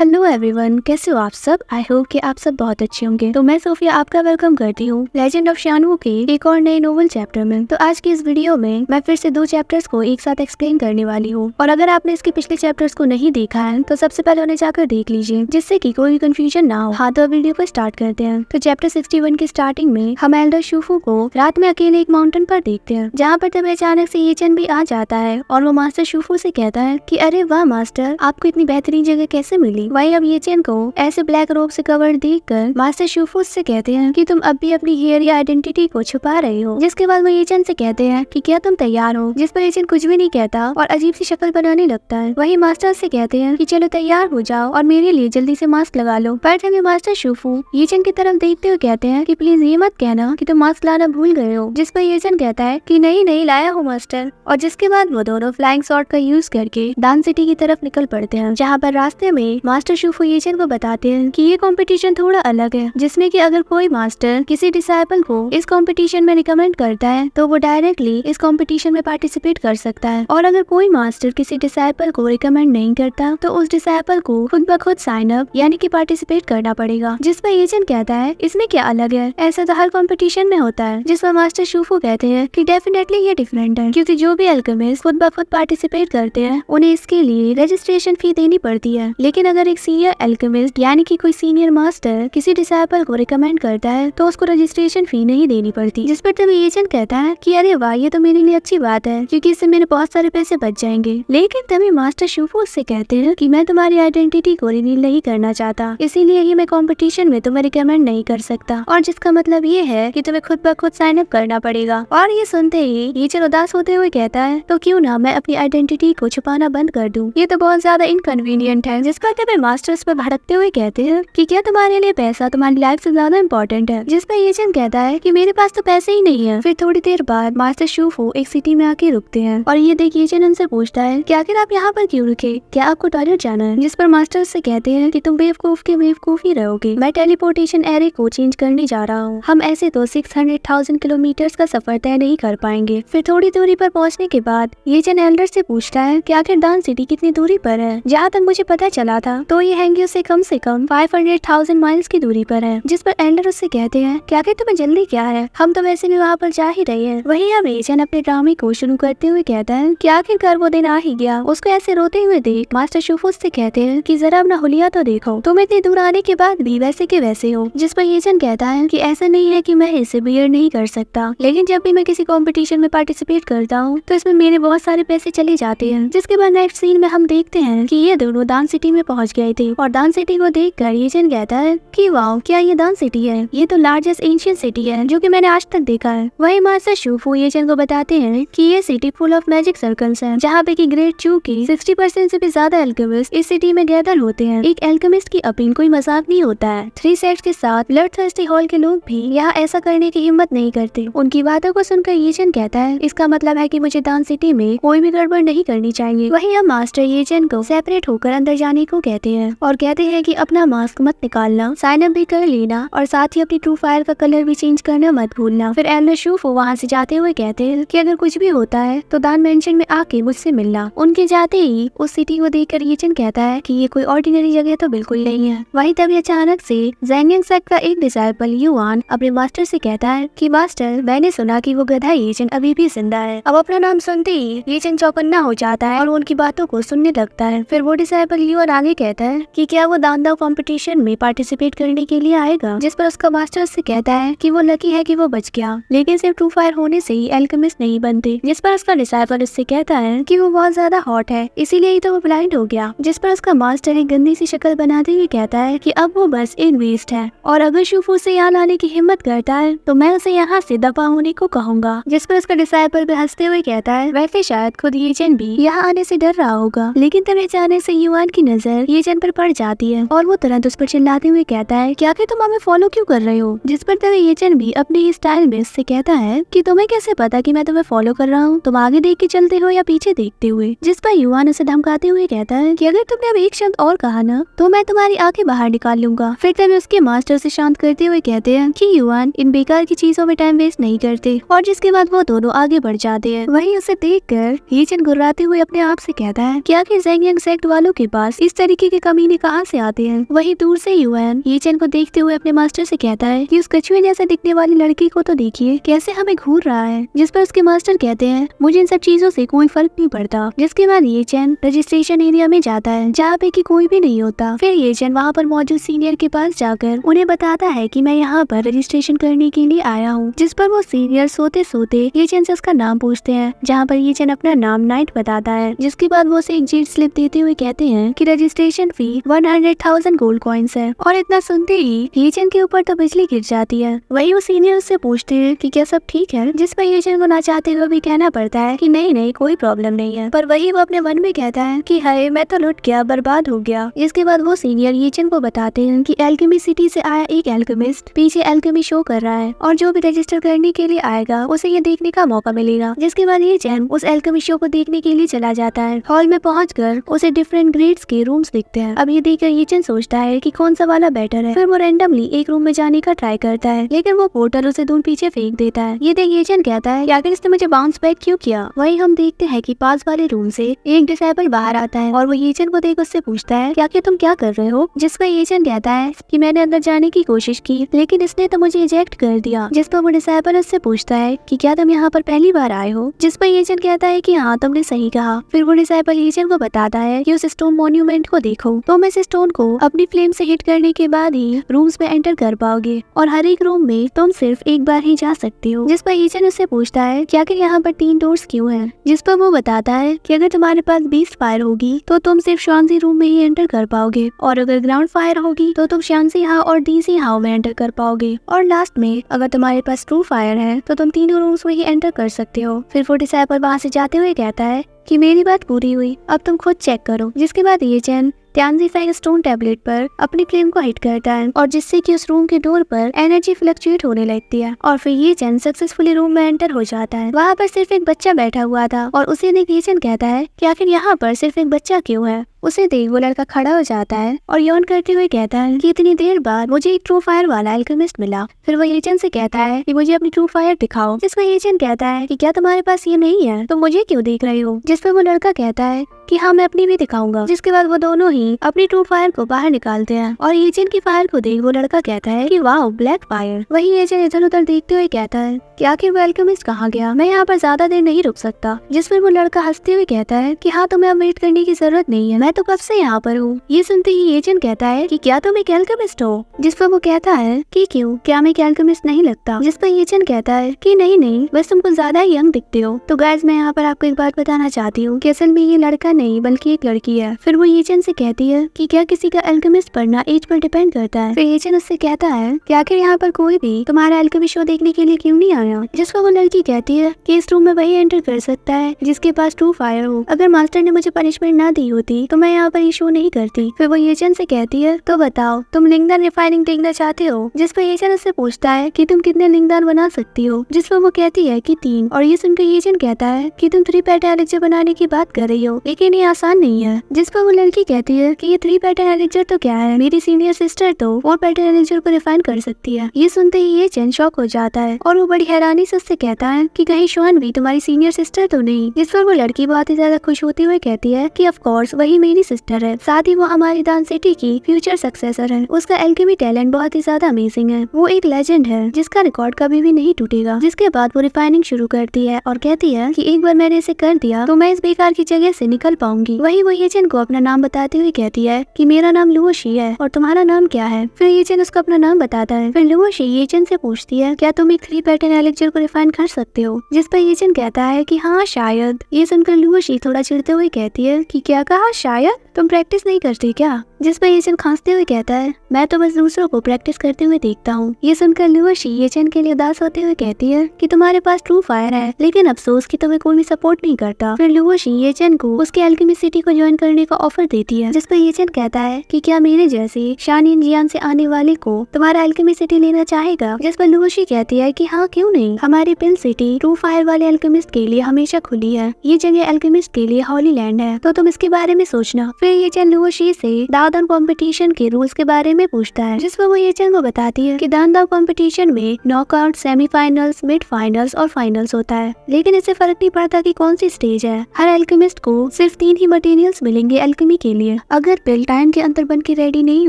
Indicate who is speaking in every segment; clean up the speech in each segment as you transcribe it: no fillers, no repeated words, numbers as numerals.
Speaker 1: Hello everyone, कैसे हो आप सब। आई होप कि आप सब बहुत अच्छे होंगे। तो मैं सोफिया आपका वेलकम करती हूँ लेजेंड ऑफ शानवू के एक और नए नोवेल चैप्टर में। तो आज की इस वीडियो में मैं फिर से 2 चैप्टर्स को एक साथ एक्सप्लेन करने वाली हूँ। और अगर आपने इसके पिछले चैप्टर्स को नहीं देखा है तो सबसे पहले उन्हें जाकर देख लीजिए, जिससे कि कोई कंफ्यूजन ना हो। हाँ, तो वीडियो को स्टार्ट करते हैं। तो चैप्टर 61 की स्टार्टिंग में हम एल्डर शूफू को रात में अकेले एक माउंटेन पर देखते हैं, जहाँ पर तभी अचानक से येचन भी आ जाता है और वो मास्टर शूफू से कहता है कि अरे वाह मास्टर, आपको इतनी बेहतरीन जगह कैसे मिली। वही अब येचन को ऐसे ब्लैक रोब से कवर्ड देखकर मास्टर शूफू से कहते हैं कि तुम अब भी अपनी हेयर या आइडेंटिटी को छुपा रहे हो। जिसके बाद वो येचन से कहते हैं कि क्या तुम तैयार हो, जिस पर येचन कुछ भी नहीं कहता और अजीब सी शक्ल बनाने लगता है। वही मास्टर से कहते हैं कि चलो तैयार हो जाओ और मेरे लिए जल्दी से मास्क लगा लो। पर तभी मास्टर शूफू येचन की तरफ देखते हुए कहते हैं कि प्लीज ये मत कहना कि तुम मास्क लाना भूल गए हो। जिस पर येचन कहता है कि नहीं नहीं लाया हूँ मास्टर। और जिसके बाद वो दोनों फ्लाइंग शॉट का यूज करके दान सिटी की तरफ निकल पड़ते हैं, जहाँ पर रास्ते में मास्टर शूफू येचन को बताते हैं कि ये कंपटीशन थोड़ा अलग है, जिसमें कि अगर कोई मास्टर किसी डिसाइपल को इस कंपटीशन में रिकमेंड करता है तो वो डायरेक्टली इस कंपटीशन में पार्टिसिपेट कर सकता है। और अगर कोई मास्टर किसी डिसाइपल को रिकमेंड नहीं करता तो उस डिसाइपल को खुद ब खुद साइन अप यानी कि पार्टिसिपेट करना पड़ेगा। जिस पर येचन कहता है इसमें क्या अलग है, ऐसा तो हर कंपटीशन में होता है। जिस पर मास्टर शूफू कहते हैं कि डेफिनेटली ये डिफरेंट है, क्योंकि जो भी अल्केमिस्ट खुद ब खुद पार्टिसिपेट करते हैं उन्हें इसके लिए रजिस्ट्रेशन फी देनी पड़ती है। लेकिन अगर एक सीनियर अल्केमिस्ट यानी कि कोई सीनियर मास्टर किसी डिसाइपल को रिकमेंड करता है तो उसको रजिस्ट्रेशन फी नहीं देनी पड़ती। जिस पर तभी येचन कहता है कि अरे वाह, ये तो मेरे लिए अच्छी बात है, क्योंकि इससे मेरे बहुत सारे पैसे बच जाएंगे। लेकिन तभी मास्टर शूफू उससे कहते हैं कि मैं तुम्हारी आइडेंटिटी को रिवील नहीं करना चाहता, इसीलिए ही मैं कंपटीशन में तुम्हें रिकमेंड नहीं कर सकता। और जिसका मतलब ये है कि तुम्हें खुद ब खुद साइन अप करना पड़ेगा। और ये सुनते ही येचन उदास होते हुए कहता है तो क्यों ना मैं अपनी आइडेंटिटी को छुपाना बंद कर दूं, ये तो बहुत ज्यादा इनकन्वीनियंट है। जिस पर तभी मास्टर उस पर भड़कते हुए कहते हैं कि क्या तुम्हारे लिए पैसा तुम्हारी लाइफ से ज्यादा इम्पोर्टेंट है। जिस पर येचन कहता है कि मेरे पास तो पैसे ही नहीं है। फिर थोड़ी देर बाद मास्टर शूफू एक सिटी में आके रुकते हैं और ये देख येचन उनसे पूछता है कि आखिर आप यहाँ पर क्यों रुके, क्या आपको टॉयलेट जाना है। जिस पर मास्टर से कहते हैं कि तुम बेवकूफ के बेवकूफ ही रहोगे, मैं टेलीपोर्टेशन एरे को चेंज करने जा रहा हूँ। हम ऐसे तो 600,000 किलोमीटर का सफर तय नहीं कर पाएंगे। फिर थोड़ी दूरी पर पहुँचने के बाद येचन एल्डर से पूछता है कि आखिर दान सिटी कितनी दूरी पर है। जहाँ तक मुझे पता चला था तो ये हैंगियो से कम 500,000 माइल्स की दूरी पर है। जिस पर एल्डर उससे कहते हैं कि आखिर तुम्हें जल्दी क्या है, हम तो वैसे भी वहाँ पर जा ही रहे हैं। वही अब येचन अपने ड्रामे को शुरू करते हुए कहता है कि आखिरकार वो दिन आ ही गया। उसको ऐसे रोते हुए देख मास्टर शूफू से कहते हैं कि जरा अपना हुलिया तो देखो, तुम इतनी दूर आने के बाद भी वैसे के वैसे हो। जिस पर येचन कहता है कि ऐसा नहीं है कि मैं इसे बियर नहीं कर सकता, लेकिन जब भी मैं किसी कंपटीशन में पार्टिसिपेट करता हूँ तो इसमें मेरे बहुत सारे पैसे चले जाते हैं। जिसके बाद नेक्स्ट सीन में हम देखते हैं कि ये दोनों दान सिटी में पहुँच गए थे और दान सिटी को देख कर येचन कहता है कि वाओ, क्या ये दान सिटी है, ये तो लार्जेस्ट एंशिएंट सिटी है जो कि मैंने आज तक देखा है। वही मास्टर शूफू येचन को बताते हैं कि ये city full of magic circles है, जहाँ पे की ग्रेट चू की 60% से भी ज्यादा एल्केमिस्ट इस सिटी में गैदर होते हैं। एक एल्केमिस्ट की अपील कोई मजाक नहीं होता है। 3 सेक्ट्स के साथ ब्लडथर्स्टी हॉल के लोग भी यहाँ ऐसा करने की हिम्मत नहीं करते। उनकी बातों को सुनकर येचन कहता है इसका मतलब है कि मुझे दान सिटी में कोई भी गड़बड़ नहीं करनी चाहिए। वही हम मास्टर येचन को सेपरेट होकर अंदर जाने को कहते हैं और कहते हैं कि अपना मास्क मत निकालना, साइन अप भी कर लेना और साथ ही अपनी ट्रू फायर का कलर भी चेंज करना मत भूलना। फिर एल्डर शूफू वहाँ से जाते हुए कहते हैं कि अगर कुछ भी होता है तो दान मेंशन में आके मुझसे मिलना। उनके जाते ही उस सिटी को देखकर येचन कहता है कि ये कोई ऑर्डिनरी जगह तो बिल्कुल नहीं है। वही तभी अचानक से ज़ेंगिंग सेक्ट का एक डिसाइपल युआन अपने मास्टर से कहता है कि मास्टर, मैंने सुना कि वो गधा येचन अभी भी जिंदा है। अब अपना नाम सुनते ही येचन चौकन्ना हो जाता है और उनकी बातों को सुनने लगता है। फिर वो डिसाइपल युआन आगे कहता है कि क्या वो दानदाव कंपटीशन में पार्टिसिपेट करने के लिए आएगा। जिस पर उसका मास्टर से कहता है कि वो लकी है कि वो बच गया, लेकिन सिर्फ ट्रू फायर होने से ही एल्केमिस्ट नहीं बनते। जिस पर उसका डिसाइपल उससे कहता है कि वो बहुत ज्यादा हॉट है, इसीलिए ही तो वो ब्लाइंड हो गया। जिस पर उसका मास्टर एक गंदी सी शक्ल बनाते हुए कहता है कि अब वो बस एक वेस्ट है और अगर शूफू से यहाँ लाने की हिम्मत करता है तो मैं उसे यहाँ से दफा होने को कहूँगा। जिस पर उसका डिसाइपल भी हंसते हुए कहता है वैसे शायद खुद येचन भी यहाँ आने से डर रहा होगा। लेकिन तभी अचानक से युआन की नजर येचन पर पड़ जाती है और वो तुरंत उस पर चिल्लाते हुए कहता है कि आखिर तुम हमें फॉलो क्यों कर रहे हो। जिस पर तभी येचन भी अपने ही स्टाइल में उससे कहता है कि तुम्हें कैसे पता कि मैं तुम्हें फॉलो कर रहा हूँ, तुम आगे देख के चलते हो या पीछे देखते हुए। जिस पर युआन उसे धमकाते हुए कहता है कि अगर तुमने अब एक शब्द और कहा ना तो मैं तुम्हारी आंखें बाहर निकाल लूंगा। फिर तभी उसके मास्टर से शांत करते हुए कहते हैं कि युआन इन बेकार की चीजों में टाइम वेस्ट नहीं करते और जिसके बाद वो दोनों आगे बढ़ जाते हैं। वहीं उसे देखकर येचन गुर्राते हुए अपने आप से कहता है कि आखिर ज़ेंगिंग सेक्ट वालों के पास इस तरीके के कमीने कहाँ से आते हैं। वहीं दूर से युएन ये चेन को देखते हुए अपने मास्टर से कहता है कि उस कछुए जैसे दिखने वाली लड़की को तो देखिए कैसे हमें घूर रहा है। जिस पर उसके मास्टर कहते हैं मुझे इन सब चीजों से कोई फर्क नहीं पड़ता। जिसके बाद ये चेन रजिस्ट्रेशन एरिया में जाता है जहाँ पे कि कोई भी नहीं होता। फिर ये चेन वहाँ पर मौजूद सीनियर के पास जाकर उन्हें बताता है कि मैं यहाँ पर रजिस्ट्रेशन करने के लिए आया हूँ। जिस पर वो सीनियर सोते सोते ये चेन से उसका नाम पूछते हैं, जहाँ पर ये चेन अपना नाम नाइट बताता है। जिसके बाद वो उसे एक जीट स्लिप देते हुए कहते हैं कि रजिस्ट्रेशन फी 100,000 गोल्ड कॉइन्स है। और इतना सुनते ही ये चेन के ऊपर तो बिजली गिर जाती है। वही वो सीनियर उससे पूछते हैं कि क्या सब ठीक है। जिस पर ये चेन को ना चाहते हुए भी कहना पड़ता है कि नहीं कोई प्रॉब्लम नहीं है। पर वही वो अपने मन में कहता है कि हाय मैं तो लुट गया, बर्बाद हो गया। इसके बाद वो सीनियर ये चेन को बताते हैं कि एल्केमी सिटी से आया एक एल्केमिस्ट पीछे एल्केमी शो कर रहा है और जो भी रजिस्टर करने के लिए आएगा उसे ये देखने का मौका मिलेगा। जिसके बाद ये चेन उस एल्केमी शो को देखने के लिए चला जाता है। हॉल में पहुंचकर उसे डिफरेंट ग्रेड्स के रूम्स दिखते हैं। अब ये देखकर ये चेन सोचता है कि कौन सा वाला बेटर है। फिर वो रैंडमली एक रूम में जाने का ट्राई करता है, लेकिन वो पोर्टल उसे दूर पीछे फेंक देता है। ये देख ये चेन कहता है कि आखिर इसने मुझे बाउंस बैक क्यों किया। वही हम देखते हैं कि पास वाले रूम से एक डिसेबल बाहर आता है और वो ये चेन को देख उससे पूछता है कि आखिर तुम क्या कर रहे हो। जिस पर ये चेन कहता है कि मैंने अंदर जाने की कोशिश की लेकिन इसने तो मुझे इजेक्ट कर दिया। जिस पर वो डिसेबल उससे पूछता है कि क्या तुम यहाँ पर पहली बार आए हो। जिस पर ये चेन कहता है कि हाँ तुमने सही कहा। फिर वो डिसेबल ये चेन को बताता है कि उस स्टोन मॉन्यूमेंट को देखो, तुम इस स्टोन को अपनी फ्लेम से हिट करने के बाद ही रूम्स में एंटर कर पाओगे और हर एक रूम में तुम सिर्फ एक बार ही जा सकते हो। जिस पर ये चेन उससे पूछता है कि आखिर यहाँ पर 3 डोर्स क्यों हैं। जिस पर वो बताता है कि अगर तुम्हारे पास 20 फायर होगी तो तुम सिर्फ शांति रूम में ही एंटर कर पाओगे और अगर ग्राउंड फायर होगी तो तुम शांति हाउ और डीसी हाउ में एंटर कर पाओगे और लास्ट में अगर तुम्हारे पास ट्रू फायर है तो तुम तीनों रूम्स में ही एंटर कर सकते हो। फिर 47 वहाँ से जाते हुए कहता है कि मेरी बात पूरी हुई, अब तुम खुद चेक करो। जिसके बाद ये चेन त्यानजीफाई स्टोन टैबलेट पर अपनी फ्लेम को हिट करता है और जिससे कि उस रूम के डोर पर एनर्जी फ्लक्चुएट होने लगती है और फिर ये चेन सक्सेसफुली रूम में एंटर हो जाता है। वहाँ पर सिर्फ एक बच्चा बैठा हुआ था और उसे देख ये चेन कहता है कि आखिर यहाँ पर सिर्फ एक बच्चा क्यों है। उसे देख वो लड़का खड़ा हो जाता है और यौन करते हुए कहता है कि इतनी देर बाद मुझे एक ट्रू फायर वाला एल्केमिस्ट मिला। फिर वो ये चेन से कहता है कि मुझे अपनी ट्रू फायर दिखाओ। जिस पर ये चेन कहता है कि क्या तुम्हारे पास ये नहीं है, तो मुझे क्यों देख रही हो। जिस पर वो लड़का कहता है कि हाँ मैं अपनी भी दिखाऊंगा। जिसके बाद वो दोनों ही अपनी ट्रू फायर को बाहर निकालते हैं और ये चेन की फायर को देख वो लड़का कहता है कि वाओ ब्लैक फायर। वही ये चेन इधर उधर देखते हुए कहता है कि आखिर वो एल्केमिस्ट कहाँ गया, मैं यहाँ पर ज्यादा देर नहीं रुक सकता। जिस पर वो लड़का हंसते हुए कहता है कि हाँ तुम्हें अब वेट करने की जरूरत नहीं है, मैं तो कब से यहाँ पर हूँ। ये सुनते ही ये चेन कहता है कि क्या तुम एक एल्केमिस्ट हो। जिस पर वो कहता है कि क्यों, क्या मैं एक एल्केमिस्ट नहीं लगता। जिस पर ये चेन कहता है कि नहीं बस तुम कुछ ज्यादा यंग दिखते हो। तो गाइस मैं यहाँ पर आपको एक बात बताना चाहती हूँ कि असल में ये लड़का नहीं बल्कि एक लड़की है। फिर वो ये चेन से कहती है कि क्या किसी का एल्केमिस्ट पढ़ना एज पर डिपेंड करता है। फिर ये चेन उससे कहता है कि आखिर यहाँ पर कोई भी तुम्हारा एल्केमिस्ट शो देखने के लिए क्यों नहीं आया। जिस पर वो लड़की कहती है कि इस रूम में वही एंटर कर सकता है जिसके पास ट्रू फायर हो। अगर मास्टर ने मुझे पनिशमेंट ना दी होती तो मैं यहाँ पर ये शो नहीं करती। फिर वो ये चेन से कहती है तो बताओ तुम लिंगदान रिफाइनिंग देखना चाहते हो। जिस पर ये चेन उससे पूछता है कि तुम कितने लिंगदान बना सकती हो। जिस पर वो कहती है कि 3 और ये सुनकर ये चेन कहता है कि तुम 3 पैटर्न एलिक्सर बनाने की बात कर रही हो, लेकिन ये आसान नहीं है। जिस पर वो लड़की कहती है कि ये 3 पैटर्न एलिक्सर तो क्या है, मेरी सीनियर सिस्टर तो 4 पैटर्न एलिक्सर को रिफाइन कर सकती है। ये सुनते ही ये चेन शॉक हो जाता है और वो बड़ी हैरानी से उससे कहता है कि कहीं शॉन भी तुम्हारी सीनियर सिस्टर तो नहीं। जिस पर वो लड़की बहुत ही ज्यादा खुश होती हुई कहती है कि ऑफ कोर्स वही मेरी सिस्टर है, साथ ही वो हमारी दान सिटी की फ्यूचर सक्सेसर है। उसका एल्केमी टैलेंट बहुत ही ज्यादा अमेजिंग है, वो एक लेजेंड है जिसका रिकॉर्ड कभी भी नहीं टूटेगा। जिसके बाद वो रिफाइनिंग शुरू करती है और कहती है कि एक बार मैंने इसे कर दिया तो मैं इस बेकार की जगह से निकल पाऊंगी। वही वो ये चेन को अपना नाम बताते हुए कहती है कि मेरा नाम लुओशी है और तुम्हारा नाम क्या है। फिर ये चेन उसको अपना नाम बताता है। फिर लुओशी ये चेन से पूछती है क्या तुम एक 3 पैटर्न एलिक्सर को रिफाइन कर सकते हो। जिस पर ये चेन कहता है कि हाँ शायद। ये सुनकर लुओशी थोड़ा चिढ़ते हुए कहती है कि क्या कहा शायद, तुम प्रैक्टिस नहीं करती क्या। जिस पर ये चेन खांसते हुए कहता है मैं तो बस दूसरों को प्रैक्टिस करते हुए देखता हूँ। ये सुनकर लुओशी ये चेन के लिए उदास होते हुए कहती है कि तुम्हारे पास ट्रू फायर है लेकिन अफसोस कि तुम्हें कोई भी सपोर्ट नहीं करता। फिर लुओशी ये चेन को उसके एल्केमी सिटी को ज्वाइन करने का ऑफर देती है। जिस पर ये चेन कहता है कि क्या मेरे जैसे शानिन जियान से आने वाले को तुम्हारा एल्केमी सिटी लेना चाहेगा। जिस पर लुओशी कहती है कि हाँ क्यों नहीं, हमारी पिल सिटी ट्रू फायर वाले एल्केमिस्ट के लिए हमेशा खुली है, ये जगह एल्केमिस्ट के लिए हॉली लैंड है, तो तुम इसके बारे में सोचना। फिर ये चेन लुओशी से दादान कॉम्पिटिशन के रूल्स के बारे में पूछता है। जिस पर वो ये चेन को बताती है कि दान कॉम्पिटिशन में नॉकआउट, सेमीफाइनल्स, मिड फाइनल्स और फाइनल्स होता है, लेकिन इससे फर्क नहीं पड़ता कि कौन सी स्टेज है। हर एल्केमिस्ट को सिर्फ सिर्फ 3 ही मटेरियल्स मिलेंगे एल्केमी के लिए। अगर पिल टाइम के अंदर बन के रेडी नहीं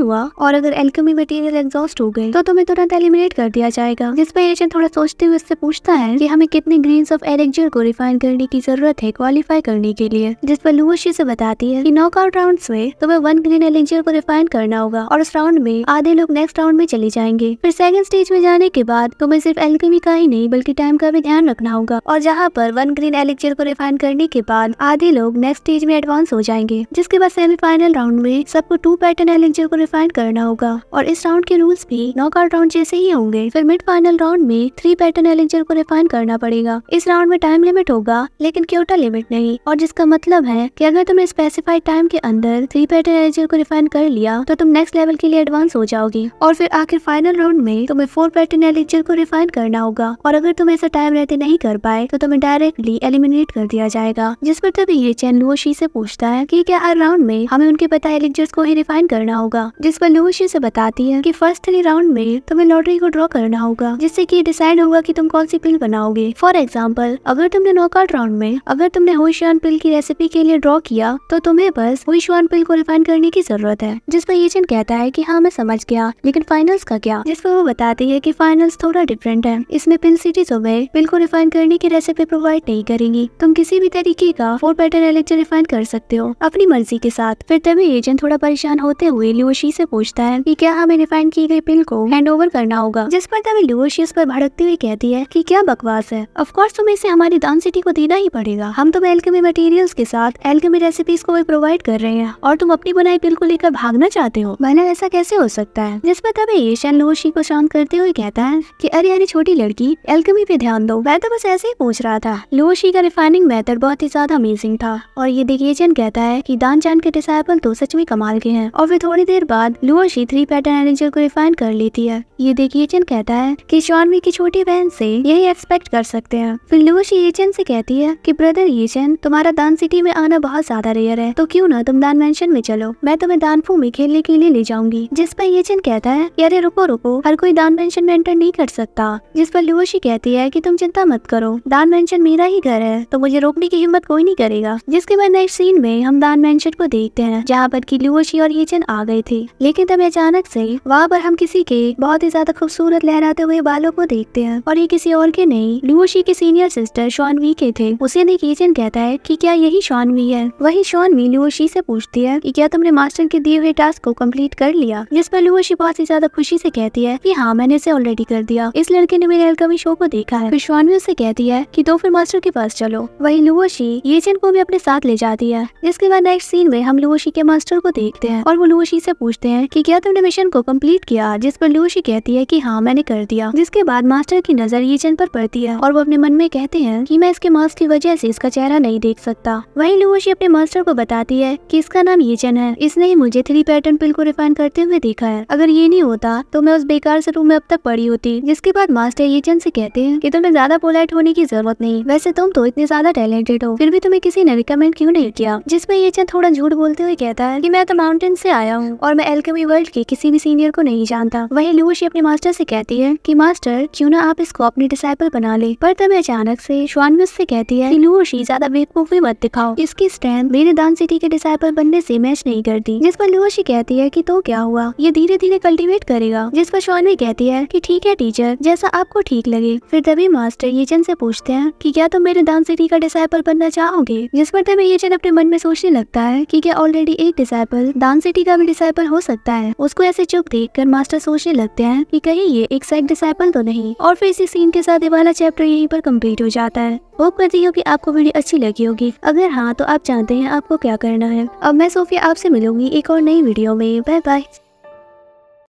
Speaker 1: हुआ और अगर एल्केमी मटेरियल एग्जॉस्ट हो गए तो तुम्हें तुरंत एलिमिनेट कर दिया जाएगा। जिस पर एजेंट थोड़ा सोचते हुए उससे पूछता है कि हमें कितने ग्रेन्स ऑफ एलेक्जर को रिफाइन करने की जरूरत है क्वालिफाई करने के लिए। जिस पर लुओशी से बताती है कि नॉकआउट राउंड्स में तुम्हें 1 ग्रेन एलेक्जर को रिफाइन करना होगा और उस राउंड में आधे लोग नेक्स्ट राउंड में चले जाएंगे। फिर सेकंड स्टेज में जाने के बाद तुम्हें सिर्फ एल्केमी का ही नहीं बल्कि टाइम का भी ध्यान रखना होगा और जहाँ पर 1 ग्रेन एलेक्जर को रिफाइन करने के बाद आधे लोग नेक्स्ट स्टेज में एडवांस हो जाएंगे। जिसके बाद सेमीफाइनल राउंड में सबको 2 पैटर्न एलेक्जर को रिफाइन करना होगा और इस राउंड के रूल्स भी नॉकआउट राउंड जैसे ही होंगे। फिर मिड फाइनल राउंड में 3 पैटर्न एलेक्जर को रिफाइन करना पड़ेगा। इस राउंड में टाइम लिमिट होगा लेकिन क्योटा लिमिट नहीं, और जिसका मतलब है कि अगर तुमने स्पेसिफाइड टाइम के अंदर 3 पैटर्न एलेक्जर को रिफाइन कर लिया तो तुम नेक्स्ट लेवल के लिए एडवांस हो जाओगी। और फिर आखिर फाइनल राउंड में तुम्हें 4 पैटर्न एलेक्जर को रिफाइन करना होगा और अगर तुम ऐसा टाइम रहते नहीं कर पाए तो तुम्हें डायरेक्टली एलिमिनेट कर दिया जाएगा। जिस पर तभी ये चैन लुओशी से पूछता है कि क्या हर राउंड में हमें उनके बताए एलेक्जर्स को ही रिफाइन करना होगा। जिस पर लुओशी से बताती है कि फर्स्ट 3 राउंड में तुम्हें लॉटरी को ड्रॉ करना होगा जिससे कि डिसाइड होगा कि तुम कौन सी पिल बनाओगे। फॉर एग्जाम्पल, अगर तुमने नॉकआउट राउंड में अगर तुमने हुईशुआन पिल की रेसिपी के लिए ड्रॉ किया तो तुम्हें बस हुईशुआन पिल को रिफाइन करने की जरूरत है। जिस पर एजेंट कहता है कि हाँ मैं समझ गया, लेकिन फाइनल्स का क्या? जिस पर वो बताती है कि फाइनल्स थोड़ा डिफरेंट है। इसमें पिल सिटी तुम्हें पिल को रिफाइन करने की रेसिपी प्रोवाइड नहीं करेंगी। तुम किसी भी तरीके का 4 पैटर्न एलेक्जर रिफाइन कर सकते हो अपनी मर्जी के साथ। फिर तभी एजेंट थोड़ा परेशान होते हुए लुओशी से पूछता है कि क्या हमें रिफाइन की गई पिल को हैंड ओवर करना होगा। जिस पर तभी लुओशी उस पर भड़कती हुई कहती है कि क्या बकवास है, ऑफ कोर्स तुम्हें इसे हमारी दान सिटी को देना ही पड़ेगा। हम तुम्हें एल्केमी मटेरियल्स के साथ एल्केमी रेसिपीज को भी प्रोवाइड कर रहे हैं और तुम अपनी बनाई पिल को लेकर भागना चाहते हो। भला ऐसा कैसे हो सकता है? जिस पर तभी ईशान लुओशी को शांत करते हुए कहता है कि अरे छोटी लड़की, एल्केमी पे ध्यान दो, मैं तो बस ऐसे ही पूछ रहा था। लुओशी का रिफाइनिंग मेथड बहुत ही ज्यादा अमेजिंग था और ये देखिए एजेंट कहता है कि दान चान के डिसाइपल तो सच में कमाल के हैं। और फिर थोड़ी देर बाद लुओशी 3 पैटर्न एलेक्जर को रिफाइन कर लेती है। ये देखिए एजेंट कहता है कि शॉनवी की छोटी बहन से यही एक्सपेक्ट कर सकते हैं। फिर लुओशी एजेंट से कहती है कि ब्रदर एजेंट, तुम्हारा दान सिटी में आना बहुत ज्यादा रेयर है, तो क्यों ना तुम दान मेंशन में चलो, मैं तुम्हें दानफू में खेलने के लिए ले जाऊंगी। जिस पर एजेंट कहता है कि अरे रुको, हर कोई दान मेंशन में एंटर नहीं कर सकता। जिस पर लुओशी कहती है कि तुम चिंता मत करो, दान मेंशन मेरा ही घर है तो मुझे रोकने की हिम्मत कोई नहीं करेगा। जिसके बाद नेक्स्ट सीन में हम दान मेंशन को देखते हैं जहाँ पर की लुओशी और एजेंट आ गए थे, लेकिन तब अचानक से वहाँ पर हम किसी के बहुत ही ज्यादा खूबसूरत लहराते हुए बालों को देखते हैं और ये किसी और के नहीं, लुओशी की सीनियर सिस्टर शॉनवी के थे। उसे देख एजेंट कहता है कि क्या यही शॉनवी है? वही शॉनवी लुओशी से पूछती है कि क्या तुमने मास्टर के दिए हुए टास्क को कंप्लीट कर लिया? जिस पर लुओशी बहुत ही ज्यादा खुशी से कहती है कि हाँ मैंने इसे ऑलरेडी कर दिया, इस लड़के ने मेरे एल्केमी शो को देखा है। फिर शॉनवी उससे कहती है कि तो फिर मास्टर के पास चलो। वही लुओशी एजेंट को भी अपने साथ ले जाती है। जिसके बाद नेक्स्ट सीन में हम लुओशी के मास्टर को देखते हैं और वो लुओशी से पूछते हैं कि क्या तुमने मिशन को कंप्लीट किया? जिस पर लुओशी कहती है कि हाँ मैंने कर दिया। जिसके बाद मास्टर की नजर एजेंट पर पड़ती है और वो अपने मन में कहते हैं कि मैं इसके मास्क की वजह से इसका चेहरा नहीं देख सकता। वहीं लुओशी अपने मास्टर को बताती है कि इसका नाम एजेंट है, इसने ही मुझे 3 पैटर्न पिल को रिफाइन करते हुए देखा है। अगर ये नहीं होता तो मैं उस बेकार से रूम में अब तक पड़ी होती। जिसके बाद मास्टर एजेंट से कहते हैं कि तुम्हें ज्यादा पोलाइट होने की जरूरत नहीं, वैसे तुम तो इतने ज्यादा टैलेंटेड हो, फिर भी तुम्हें किसी ने रिकमेंड क्यों नहीं किया? जिसमें एजेंट थोड़ा झूठ बोलते हुए कहता है कि मैं तो माउंटेन से आया हूँ और मैं एल्केमी वर्ल्ड के किसी भी सीनियर को नहीं जानता। वहीं लुओशी अपने मास्टर से कहती है कि मास्टर क्यों ना आप इसको अपनी डिसाइपल बना ले। पर तब अचानक से शॉनवी उससे कहती है कि लुओशी ज्यादा बेवकूफी मत दिखाओ, इसकी स्ट्रेंथ मेरे दान सिटी के डिसाइपल बनने से मैच नहीं करती। जिस पर लुओशी कहती है कि तो क्या हुआ, ये धीरे धीरे कल्टीवेट करेगा। जिस पर शॉनवी कहती है कि ठीक है टीचर, जैसा आपको ठीक लगे। फिर तभी मास्टर एजेंट से पूछते हैं कि क्या तुम मेरे दान सिटी का डिसाइपल बनना चाहोगे? जिस पर तभी एजेंट अपने मन में सोचने लगता है कि क्या ऑलरेडी एक डिसाइपल दान सिटी का भी डिसाइपल हो सकता है। उसको ऐसे चुप देखकर मास्टर सोचने लगते हैं कि कहीं ये एक सेक डिसाइपल तो नहीं। और फिर इसी सीन के साथ ये वाला चैप्टर यहीं पर कंप्लीट हो जाता है। होप करती हूँ कि आपको वीडियो अच्छी लगी होगी। अगर हाँ तो आप जानते हैं आपको क्या करना है। अब मैं सोफिया आपसे मिलूंगी एक और नई वीडियो में। Bye bye.